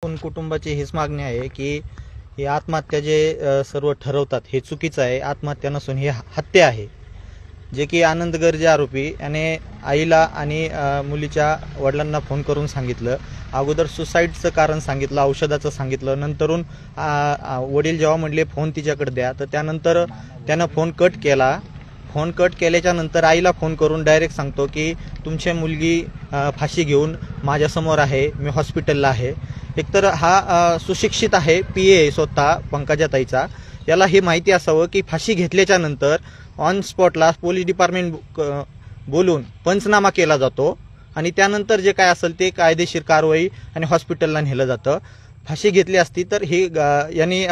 कुटुंबाची हीच मागणी आहे की ही आत्महत्या जे सर्व ठरवतात हे चुकीचं आहे। आत्महत्या नसून ही हत्या आहे। जे की आनंद गर्जे आरोपी याने आईला आणि मुलीच्या वडिलांना फोन करून सांगितलं। अगोदर सुसाईडचं कारण सांगितलं, औषधाचं सांगितलं, नंतरून वडील जेव्हा म्हणले फोन तिच्याकडे द्या तर त्यानंतर त्यानं फोन कट केला। फोन कट केल्याच्या नंतर आईला फोन करून डायरेक्ट सांगतो की तुमची मुलगी फाशी घेऊन माझ्यासमोर आहे, मी हॉस्पिटलला आहे। एकतर हा सुशिक्षित आहे, पीए स्वतः पंकजाताईचा, याला हे माहिती असावं की फाशी घेतल्याच्या नंतर ऑन स्पॉटला पोलीस डिपार्टमेंट बोलून पंचनामा केला जातो आणि त्यानंतर जे काय असेल ते कायदेशीर कारवाई आणि हॉस्पिटलला नेलं जातं। फाशी घेतली असती तर ही यांनी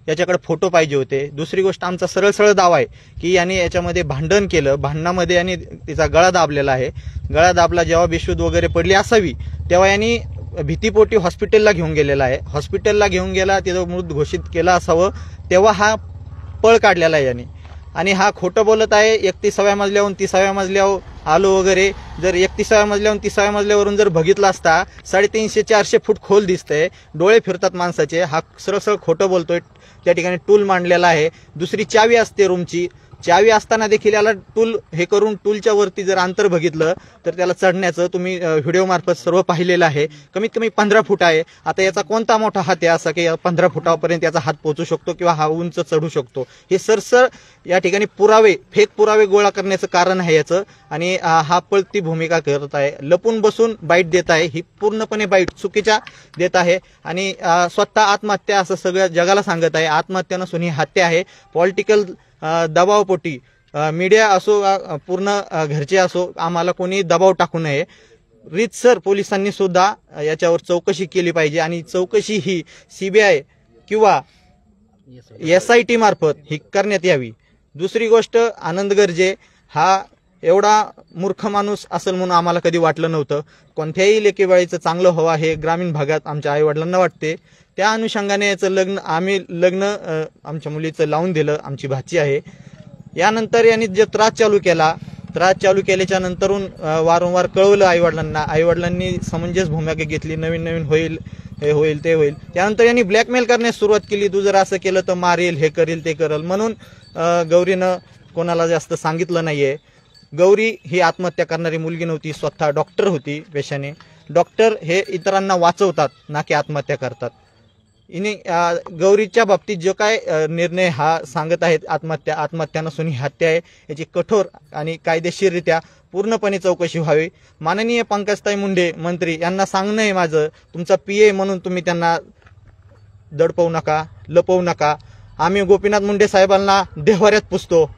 याच्याकडे फोटो पाहिजे होते। दुसरी गोष्ट आमचा सरळ दावा आहे की याने याच्यामध्ये भांडण केलं, भांडणामध्ये यांनी तिचा गळा दाबलेला आहे। गळा दाबला जेव्हा बेशुद्ध वगैरे पडली असावी तेव्हा यांनी भीतीपोटी हॉस्पिटलला घेऊन गेलेला आहे। हॉस्पिटलला घेऊन गेला, तिथं मृत घोषित केला असावं तेव्हा हा पळ काढलेला आहे याने। आणि हा खोटं बोलत आहे। 31व्या मजल्यावरून 30व्या मजल्यावर आलो वगैरे, जर 31व्या मजल्यावरून 30व्या मजल्यावरून जर बघितलं असता 350-400 फूट खोल दिसतंय, डोळे फिरतात माणसाचे। हा सरळ खोटं बोलतोय। त्या ठिकाणी टूल मांडलेला आहे, दुसरी चावी असते रूमची, चावी असताना देखील याला टूल हे करून टूलच्या वरती जर अंतर बघितलं तर त्याला चढण्याचं तुम्ही व्हिडिओ मार्फत सर्व पाहिलेलं आहे। कमीत कमी 15 फूट आहे। आता याचा कोणता मोठा हात आहे असा की 15 फुटापर्यंत याचा हात पोहोचू शकतो किंवा हा उंच चढू शकतो? हे सरसर या ठिकाणी पुरावे, फेक पुरावे गोळा करण्याचं कारण आहे याचं। आणि हा पळती भूमिका करत आहे, लपून बसून बाईट देत आहे। ही पूर्णपणे बाईट चुकीच्या देत आहे आणि स्वतः आत्महत्या असं सगळं जगाला सांगत आहे। आत्महत्या नसून ही हत्या आहे। पॉलिटिकल दबावपोटी मीडिया असो, पूर्ण घरचे असो, आम्हाला कोणी दबाव टाकू नये। रीतसर पोलिसांनी सुद्धा याच्यावर चौकशी केली पाहिजे आणि चौकशी ही सीबीआय किंवा SIT मार्फत ही करण्यात यावी। दुसरी गोष्ट, आनंद गर्जे हा एवढा मूर्ख माणूस असेल म्हणून आम्हाला कधी वाटलं नव्हतं। कोणत्याही लेकीबाळीचं चांगलं व्हावं हे ग्रामीण भागात आमच्या आईवडिलांना वाटते। त्या अनुषंगाने याचं आम्ही लग्न आमच्या मुलीचं लावून दिलं। आमची भाची आहे। यानंतर यांनी जे त्रास चालू केल्याच्या नंतरून वारंवार कळवलं आईवडिलांना। आईवडिलांनी समंजस भूमिका घेतली, नवीन होईल, हे होईल, ते होईल। त्यानंतर यांनी ब्लॅकमेल करण्यास सुरुवात केली, तू जर असं केलं तर मारेल, हे करेल, ते करेल, म्हणून गौरीनं कोणाला जास्त सांगितलं नाहीये। गौरी ही आत्महत्या करणारी मुलगी नव्हती, स्वतः डॉक्टर होती पेशाने। डॉक्टर हे इतरांना वाचवतात, ना की आत्महत्या करतात। इने गौरीच्या बाबतीत जो काय निर्णय हा सांगत आहेत आत्महत्या नसून ही हत्या आहे, याची कठोर आणि कायदेशीररित्या पूर्णपणे चौकशी व्हावी। माननीय पंकजताई मुंडे मंत्री यांना सांगणं आहे माझं, तुमचा PA म्हणून तुम्ही त्यांना दडपवू नका, लपवू नका। आम्ही गोपीनाथ मुंडे साहेबांना देव्हाऱ्यात पुजतो,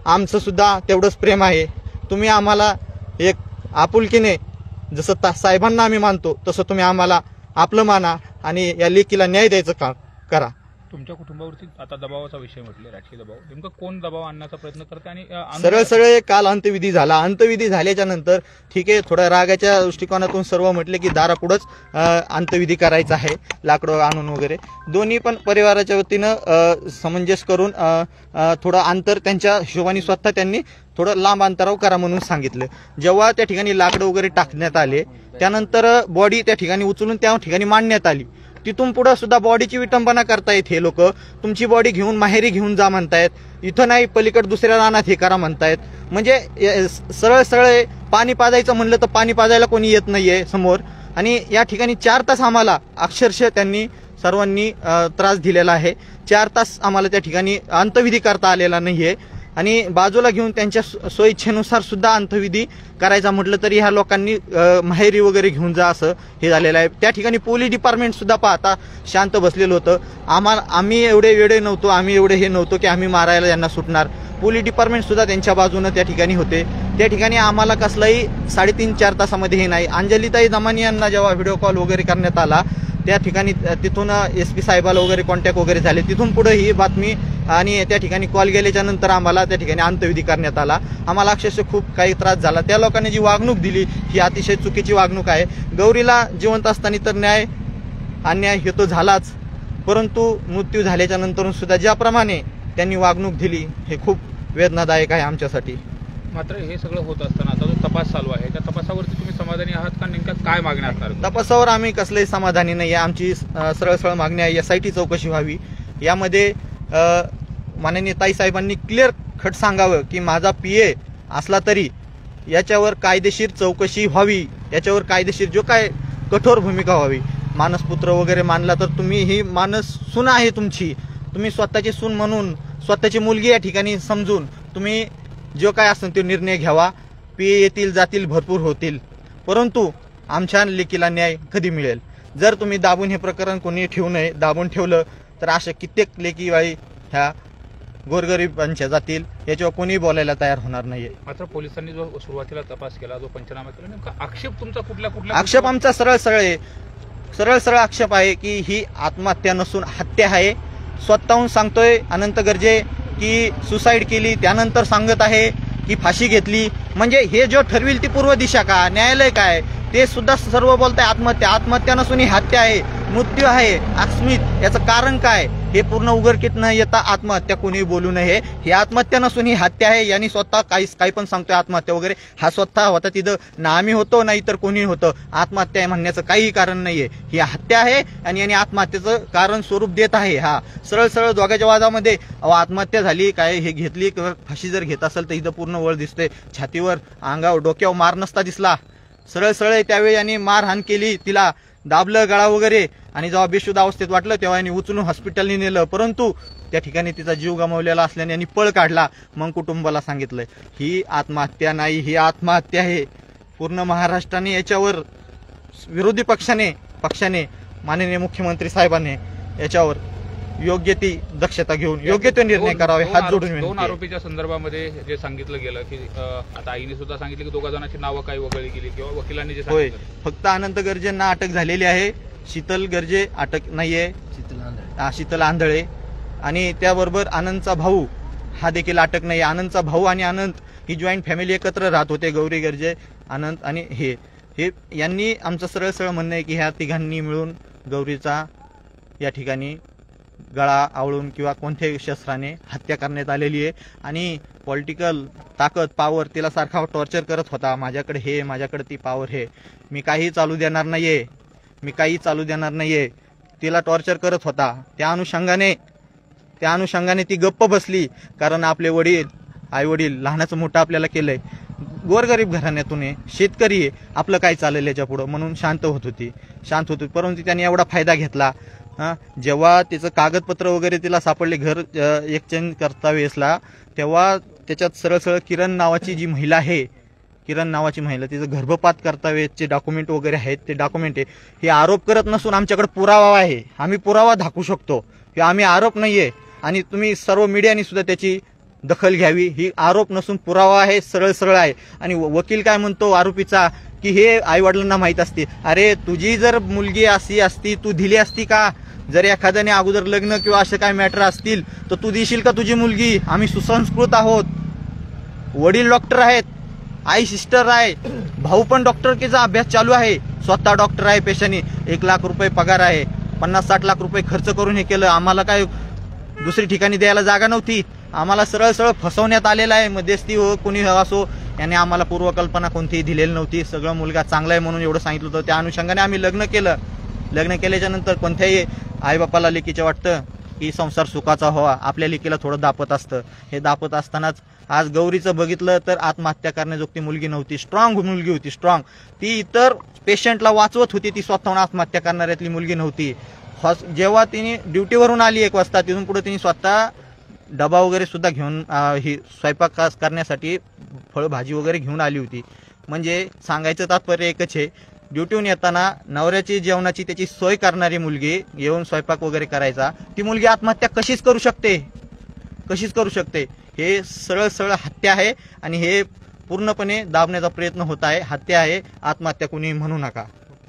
आमचं सुद्धा तेवढंच प्रेम आहे। तुम्ही आम्हाला एक आपुलकीने जसं साहेबांना आम्ही मानतो तसं तुम्ही आम्हाला आपलं माना आणि या लेकीला न्याय द्यायचं काम करा। तुमच्या कुटुंबावरती आता दबावाचा विषय म्हटले, राजकीय दबाव, नेमकं कोण दबाव आणण्याचा प्रयत्न करते? आणि सरळ काल अंत्यविधी झाला। अंत्यविधी झाल्याच्या नंतर ठीक आहे, थोड्या रागाच्या दृष्टिकोनातून सर्व म्हटले की दारापुढंच अंत्यविधी करायचा आहे, लाकडं आणून वगैरे। दोन्ही पण परिवाराच्या वतीनं समंजस करून थोडं अंतर त्यांच्या हिशोबाने स्वतः त्यांनी थोडं लांब अंतरावर करा म्हणून सांगितलं। जेव्हा त्या ठिकाणी लाकडं वगैरे टाकण्यात आले त्यानंतर बॉडी त्या ठिकाणी उचलून त्या ठिकाणी मांडण्यात आली। तिथून पुढे सुद्धा बॉडीची विटंबना करतायत हे लोक। तुमची बॉडी घेऊन माहेरी घेऊन जा म्हणतायत, इथं नाही पलीकडे दुसऱ्या रानात हे करा म्हणतायत। म्हणजे सरळ पाणी पाजायचं म्हणलं तर पाणी पाजायला कोणी येत नाहीये समोर। आणि या ठिकाणी 4 तास आम्हाला अक्षरशः त्यांनी सर्वांनी त्रास दिलेला आहे। 4 तास आम्हाला त्या ठिकाणी अंत्यविधी करता आलेला नाहीये आणि बाजूला घेऊन त्यांच्या स्वइच्छेनुसार सुद्धा अंत्यविधी करायचा म्हटलं तरी ह्या लोकांनी माहेरी वगैरे घेऊन जा असं हे झालेलं आहे। त्या ठिकाणी पोलीस डिपार्टमेंट सुद्धा पाहता शांत बसलेलं होतं। आम्ही एवढे वेडे नव्हतो, आम्ही एवढे हे नव्हतो की आम्ही मारायला यांना सुटणार। पोलीस डिपार्टमेंट सुद्धा त्यांच्या बाजूनं त्या ठिकाणी होते। त्या ठिकाणी आम्हाला कसलाही 3.5-4 तासामध्ये हे नाही। अंजलीताई दमानी यांना जेव्हा व्हिडिओ कॉल वगैरे करण्यात आला त्या ठिकाणी तिथून SP साहेबाला वगैरे कॉन्टॅक्ट वगैरे झाले, तिथून पुढे ही बातमी आणि त्या ठिकाणी कॉल गेल्याच्या नंतर आम्हाला त्या ठिकाणी अंत्यविधी करण्यात आला। आम्हाला अक्षरशः खूप काही त्रास झाला। त्या लोकांनी जी वागणूक दिली ही अतिशय चुकीची वागणूक आहे। गौरीला जिवंत असताना तर अन्याय हे तो झालाच, परंतु मृत्यू झाल्याच्या नंतर सुद्धा ज्याप्रमाणे त्यांनी वागणूक दिली हे खूप वेदनादायक आहे आमच्यासाठी। मात्र हे सगळं होत असताना आता जो तपास चालू आहे त्या तपासावरती तुम्ही समाधानी आहात का? नेमका काय मागण्या असणार? तपासावर आम्ही कसलेही समाधानी नाही आहे. आमची सरळ सरळ मागणी आहे SIT चौकशी व्हावी. यामध्ये माननीय ताईसाहेबांनी क्लिअर खट सांगावं की माझा PA असला तरी याच्यावर कायदेशीर चौकशी व्हावी, याच्यावर कायदेशीर जो काय कठोर भूमिका व्हावी. मानसपुत्र वगैरे मानला तर तुम्ही ही मानस सून आहे तुमची, तुम्ही स्वतःची सून म्हणून स्वतःची मुलगी या ठिकाणी समजून तुम्ही जो काय असेल तो निर्णय घ्यावा. PA येतील जातील भरपूर होतील, परंतु आमच्या लेकीला न्याय कधी मिळेल? जर तुम्ही दाबून हे प्रकरण कोणी ठेवू नये, दाबून ठेवलं तर अशा कित्येक लेकी बाई ह्या गोरगरिबांच्या जातील, याच्यावर कोणी बोलायला तयार होणार नाहीये. मात्र पोलिसांनी जो सुरुवातीला तपास केला, जो पंचनामा केला, नेमका आक्षेप तुमचा कुठल्या आक्षेप आमचा सरळ सरळ आक्षेप आहे की ही आत्महत्या नसून हत्या आहे. स्वतःहून सांगतोय अनंत गर्जे की सुसाईड केली, त्यानंतर सांगत आहे की फाशी घेतली. म्हणजे हे जो ठरविल ती पूर्व दिशा का, न्यायालय काय, ते सुद्धा सर्व बोलताय आत्महत्या नसून ही हत्या आहे, मृत्यू आहे आकस्मिक. याचं कारण काय हे पूर्ण उघडकीत न येता आत्महत्या कोणी बोलू नये. ही आत्महत्या नसून ही हत्या आहे. यांनी स्वतः काही पण सांगतोय आत्महत्या वगैरे. हा स्वतः होता तिथं ना आम्ही होतो नाही तर कोणी होतं. आत्महत्या आहे म्हणण्याचं काही कारण नाहीये. ही हत्या आहे आणि यांनी आत्महत्येचं कारण स्वरूप देत आहे. हा सरळ दोघांच्या वादामध्ये आत्महत्या झाली काय हे घेतली किंवा फाशी जर घेत असेल तर इथं पूर्ण वळ दिसते, छातीवर अंगावर डोक्यावर मार नसता दिसला. सरळ त्यावेळी यांनी मारहाण केली, तिला दाबलं गळा वगैरे, आणि जेव्हा बेशुद्ध अवस्थेत वाटलं तेव्हा यांनी उचलून हॉस्पिटलने नेलं, परंतु त्या ठिकाणी तिचा जीव गमावलेला असल्याने यांनी पळ काढला. मग कुटुंबाला सांगितलंय ही आत्महत्या नाही, ही आत्महत्या आहे. पूर्ण महाराष्ट्राने याच्यावर विरोधी पक्षाने माननीय मुख्यमंत्री साहेबांनी याच्यावर योग्य ती दक्षता घेऊन योग्य ते निर्णय करावे, हात जोडून विनंती. दोन आरोपीच्या संदर्भामध्ये जे सांगितलं गेलं की आता आईने सुद्धा सांगितलं की दोघा जणांची नावं काही वगळली गेली किंवा वकिलांनी जे होय, सांगितलं फक्त अनंत गर्जेंना अटक झालेली आहे, शीतल गर्जे अटक नाहीये, शीतल आंधळे, आणि त्याबरोबर आनंदचा भाऊ हा देखील अटक नाही. आनंदचा भाऊ आणि आनंद ही जॉईंट फॅमिली एकत्र राहत होते, गौरी गर्जे, आनंद आणि हे यांनी आमचं सरळ म्हणणं आहे की ह्या तिघांनी मिळून गौरीचा या ठिकाणी गळा आवळून किंवा कोणत्याही शस्त्राने हत्या करण्यात आलेली आहे. आणि पॉलिटिकल ताकद पॉवर तिला सारखा टॉर्चर करत होता, माझ्याकडे हे, माझ्याकडे ती पॉवर हे, मी काही चालू देणार नाहीये, तिला टॉर्चर करत होता. त्या अनुषंगाने ती गप्प बसली, कारण आपले वडील आई वडील लहानाचं मोठं आपल्याला केलंय, गोरगरीब घराण्यातून आहे, शेतकरी आहे, आपलं काय चालेल याच्या पुढं म्हणून शांत होती. परंतु त्याने एवढा फायदा घेतला. जेव्हा तिचं कागदपत्र वगैरे तिला सापडले घर एक्सचेंज करता वेळेसला, तेव्हा त्याच्यात सरळ किरण नावाची जी महिला आहे, तिचं गर्भपात करता वेळेसचे डॉक्युमेंट वगैरे आहेत, ते डॉक्युमेंट आहे. हे आरोप करत नसून आमच्याकडे पुरावा आहे, आम्ही पुरावा दाखवू शकतो, हे आम्ही आरोप नाहीये. आणि तुम्ही सर्व मीडियाने सुद्धा त्याची दखल घ्यावी. ही आरोप नसून पुरावा आहे, सरळ आहे. आणि वकील काय म्हणतो आरोपीचा की हे आई वडिलांना माहित असते. अरे तुझी जर मुलगी अशी असती तू दिली असती का? जर एखाद्याने अगोदर लग्न किंवा असे काय मॅटर असतील तर तू देशील का तुझी मुलगी? आम्ही सुसंस्कृत आहोत, वडील डॉक्टर आहेत, आई सिस्टर आहे, भाऊ पण डॉक्टरकीचा अभ्यास चालू आहे, स्वतः डॉक्टर आहे, पेशाने 1 लाख रुपये पगार आहे, 50-60 लाख रुपये खर्च करून हे केलं. आम्हाला काय दुसरी ठिकाणी द्यायला जागा नव्हती, आम्हाला सरळ फसवण्यात आलेलं आहे. मध्यस्थी हो कोणी असो, याने आम्हाला पूर्वकल्पना कोणतीही दिलेली नव्हती. सगळं मुलगा चांगला आहे म्हणून एवढं सांगितलं होतं. त्या अनुषंगाने आम्ही लग्न केलं. लग्न केल्याच्या नंतर कोणत्याही आईबापाला लेकीचं वाटतं की संसार सुखाचा व्हावा, आपल्या लेकीला थोडं दापत असतं. हे दापत असतानाच आज गौरीचं बघितलं तर आत्महत्या करण्याजोगती मुलगी नव्हती, स्ट्रॉंग मुलगी होती, स्ट्रॉंग. ती इतर पेशंटला वाचवत होती, ती स्वतःहून आत्महत्या करणाऱ्यातली मुलगी नव्हती. जेव्हा तिने ड्युटीवरून आली 1 वाजता, तिथून पुढे तिने स्वतः डबा वगैरे सुद्धा घेऊन ही स्वयंपाक करण्यासाठी फळभाजी वगैरे घेऊन आली होती. म्हणजे सांगायचं तात्पर्य एकच आहे, ड्युटीहून येताना नवऱ्याची जेवणाची त्याची सोय करणारी मुलगी येऊन स्वयंपाक वगैरे करायचा, ती मुलगी आत्महत्या कशीच करू शकते? हे सरळ हत्या आहे आणि हे पूर्णपणे दाबण्याचा प्रयत्न होत आहे. हत्या आहे, आत्महत्या कोणी म्हणू नका.